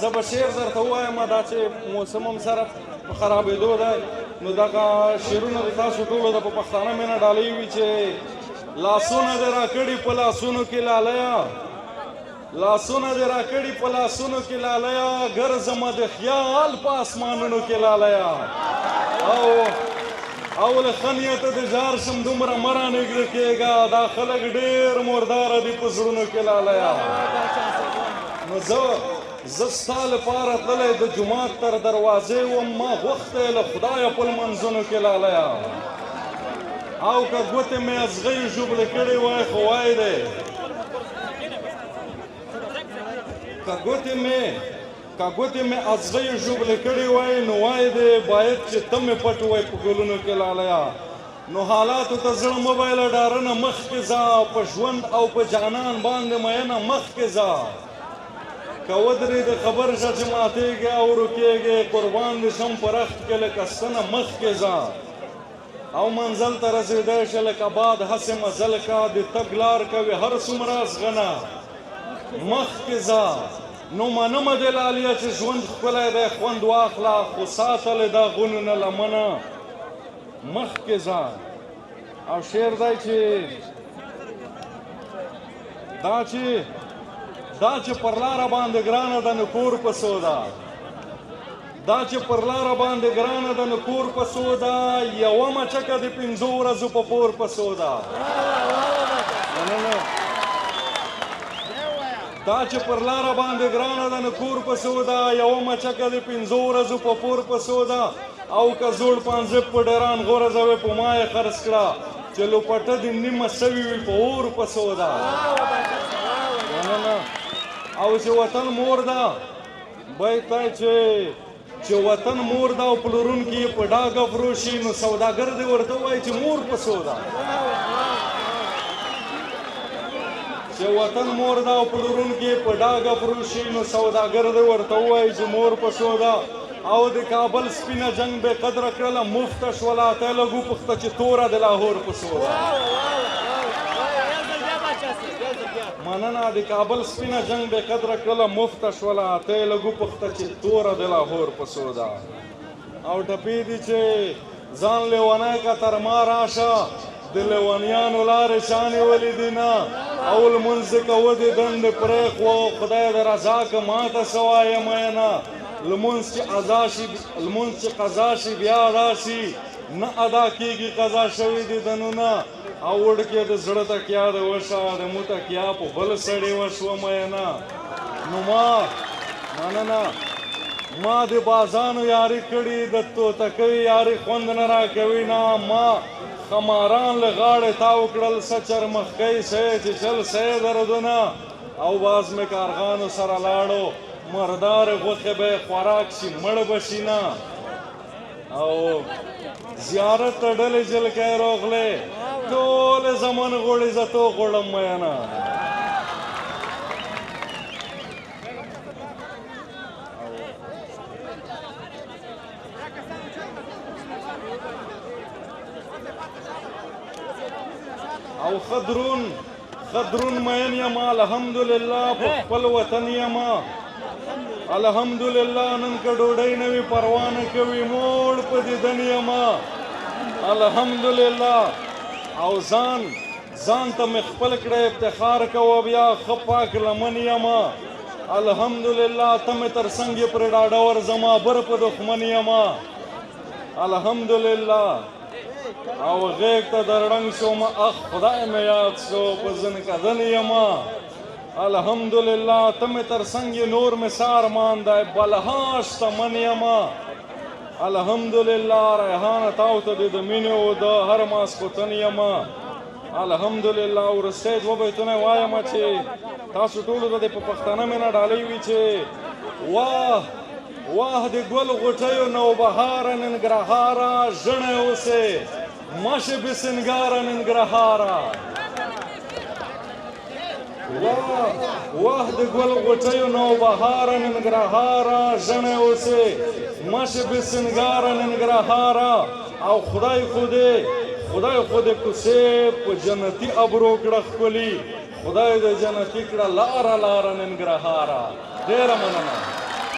زه به شعر درته ووایم دا چې موسم هم سره په خرابېدو دی نو دغه شعرونه د تاسو ټولو د په پښتانه مینه ډالۍ وي چې لاسونه دې راکړي په لاسونو کې لالیه لاسونه دې راکړي په لاسونو کې لالیه ګرځمه د خیال په اسمانونو کې لالیه او له ښه نیته د ژار شم دومره مه رانږدې کېږه دا خلک ډېر مرداره دي په زړونو کې لالیه نو زه ستا لپاره تللی د جومات تر دروازې وم ما غوښتی له خدایه په لمنځونو کې لالیه او که ګوتې مې ازغۍ ژوبلې کړې وای خو وای دی که ګوتې مې ازغۍ ژوبلې کړې وای نو وای دی باید چې ته مې پټ وای په ګلونو کې لالیه نو حالاتو ته زړه مه بایله ډارنه مخکې ځه په ژوند او په جانان باندې مینه مخکې ځه که ودرېږې خبر شه چې ماتېږې او رکېږې قربان دې شم په رخت کې لکه ستنه مخکې ځه او منزل ته رسېدی شه لکه باد هسې مزل کا د تګ لار کوي هر څومره ازغنه مخکې ځه نو منمه دې لالیه چې ژوند ښکلی دی خوند واخله خو ساتلې دا غنونه لمنه مخکې ځه او شعر دی چې دا چې پر لاره باندې ګرانه ده نو کور په څو ده دا چې پر لاره باندې ګرانه ده نو کور په څو ده یوه مچکه د 5 ورځو په پور په څو ده دا چې پر لاره باندې ګرانه ده نو کور په څو ده یوه مچکه د 5 ورځو په پور په څو ده او که زوړ پانزه په ډیران غورځوې په ما یې خرڅ کړه چې لوپټه دې نیمه سوي وي په اور په څو ده او چې وطن مور ده بیت دی چې وطن مور ده او پلورونکي یې په ډاګه فروشي نو سوداګر دې ورته ووایي چې مور په څو ده چې وطن مور ده او پلورونکي یې په ډاګه فروشي نو سوداګر دې ورته ووایي چې مور په څو ده او د کابل سپینه جنگ بې قدره کړله مفته شوله ته یې لږ وپوښته چې توره د لاهور په څو ده مننه د کابل سپینه جنگ بې قدره کړله مفته شوله ته یې لږ وپوښته چې توره د لاهور په څو ده او ټپې دي چې ځان لیونی که تر ما راشه د لیونیانو لارې چا نیولې دي نه او لمونځ دې کوه د دندې پرېښوه خدای د رضا که ماته څه وایه مینه لمونځ چې قضا شي بیا داسې نه ادا کېږي قضا شوي دي دنونه او وړکې د زړه تکیا د وشه د مو تکیا په بل سړي وشوه مینه نو مننه ما د بازانو یاري کړي د توتکۍ یاري خوند نه راکوي نه ما خماران له غاړې تاو کړل څه چرمخکۍ سی چې چل سی دردونه او باز مې کارغانو سره لاړو مردار غوښې به یې خوراک شي مړ به شي نه او زیارت ته ډلې جلکۍ راغلې ټولې زمن غوړې زه تو غوړم مینه او خدرون مین یم الحمدلله په خپل وطن یم الحمدلله نن که ډوډۍ نه وي پروا نه کوي موړ په دیدن یم الحمدلله او ځان ته مې خپل کړی افتخار کوه بیا ښه پاک لمن یم الحمدلله ته مې تر څنګ یې پرې ډاډه ورځمه بر په دښمن یم الحمدلله او غیږ ته درړنګ شوم اخ خدای مې یاد شو په ځن کدن یم الحمدلله ته مې تر څنګ نور مې سه ارمان دی بلها شتمن یم الحمدلله ریحانه تاو ته د مینې او د هر ماسخوتن یم الحمدلله وروستی دوه بیتونه وایم چې تاسو ټولو ته د په پښتانه مینه ډالۍ وي چې واه د ګل غوټیو نوبهاره ننګرهاره ژڼی اوسې مشې بې سینګاره ننګرهاره واه د ګل غوټیو نوبهاره ننګرهاره ژڼی اوسې مشې بې سینګاره ننګرهاره او خدای خو دې کوڅې په جنتي ابرو کړه ښکلي خدای دې جنتي کړه لاره ننګرهاره ډېره مننه